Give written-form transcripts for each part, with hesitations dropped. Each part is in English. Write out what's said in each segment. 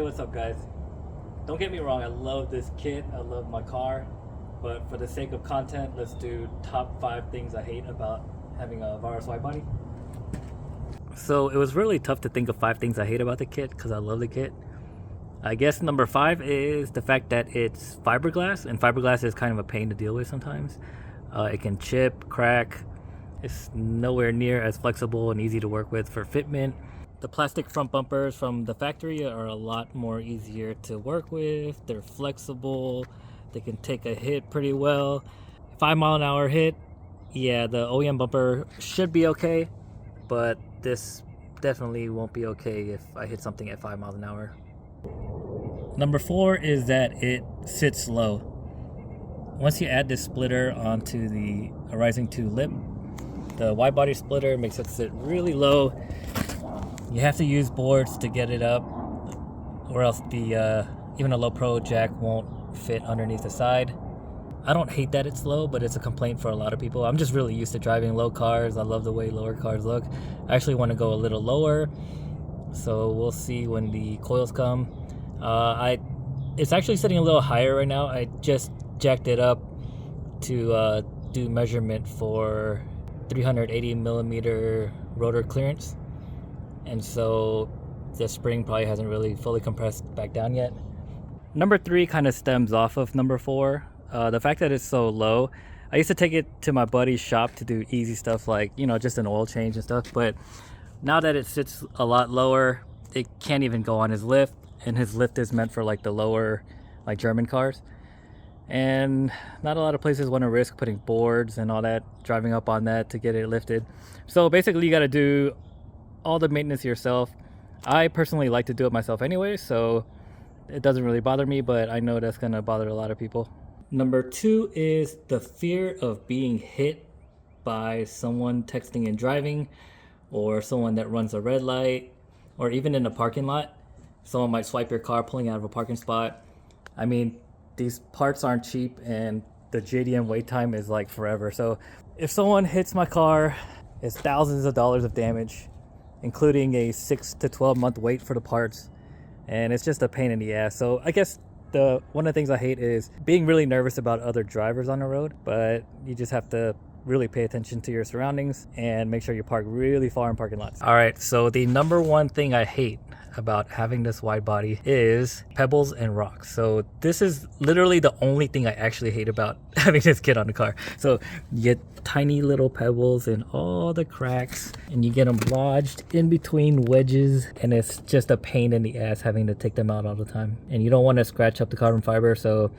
what's up guys? Don't get me wrong, I love this kit, I love my car, but for the sake of content, let's do top 5 things I hate about having a Varis Widebody. So it was really tough to think of 5 things I hate about the kit because I love the kit. I guess number 5 is the fact that it's fiberglass, and fiberglass is kind of a pain to deal with sometimes. It can chip, crack. It's nowhere near as flexible and easy to work with for fitment. The plastic front bumpers from the factory are a lot more easier to work with. They're flexible. They can take a hit pretty well. 5 mile an hour hit, yeah, the OEM bumper should be okay, but this definitely won't be okay if I hit something at 5 miles an hour. Number 4 is that it sits low. Once you add this splitter onto the Horizon 2 lip, the wide body splitter makes it sit really low. You have to use boards to get it up, or else the even a low pro jack won't fit underneath the side. I don't hate that it's low, but it's a complaint for a lot of people. I'm just really used to driving low cars. I love the way lower cars look. I actually want to go a little lower, so we'll see when the coils come. It's actually sitting a little higher right now. I just jacked it up to do measurement for 380 millimeter rotor clearance, and so the spring probably hasn't really fully compressed back down yet. Number 3 kind of stems off of number 4. The fact that it's so low. I used to take it to my buddy's shop to do easy stuff like, you know, just an oil change and stuff, but now that it sits a lot lower, it can't even go on his lift, and his lift is meant for like the lower, like German cars, and not a lot of places want to risk putting boards and all that, driving up on that to get it lifted. So basically you got to do all the maintenance yourself. I personally like to do it myself anyway, so it doesn't really bother me, but I know that's gonna bother a lot of people. Number 2 is the fear of being hit by someone texting and driving, or someone that runs a red light, or even in a parking lot. Someone might swipe your car pulling out of a parking spot. I mean, these parts aren't cheap, and the JDM wait time is like forever. So if someone hits my car, it's thousands of dollars of damage, including a 6 to 12 month wait for the parts, and it's just a pain in the ass. So I guess one of the things I hate is being really nervous about other drivers on the road, but you just have to really pay attention to your surroundings and make sure you park really far in parking lots. All right, so the number 1 thing I hate about having this wide body is pebbles and rocks. So this is literally the only thing I actually hate about having this kit on the car. So you get tiny little pebbles in all the cracks, and you get them lodged in between wedges, and it's just a pain in the ass having to take them out all the time. And you don't want to scratch up the carbon fiber, so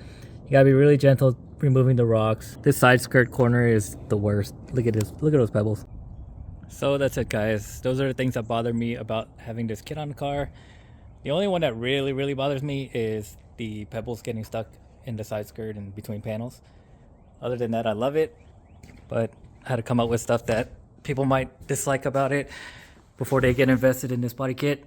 you gotta be really gentle removing the rocks. This side skirt corner is the worst. Look at this, look at those pebbles. So that's it guys, those are the things that bother me about having this kit on the car. The only one that really bothers me is the pebbles getting stuck in the side skirt and between panels. Other than that, I love it, but I had to come up with stuff that people might dislike about it before they get invested in this body kit.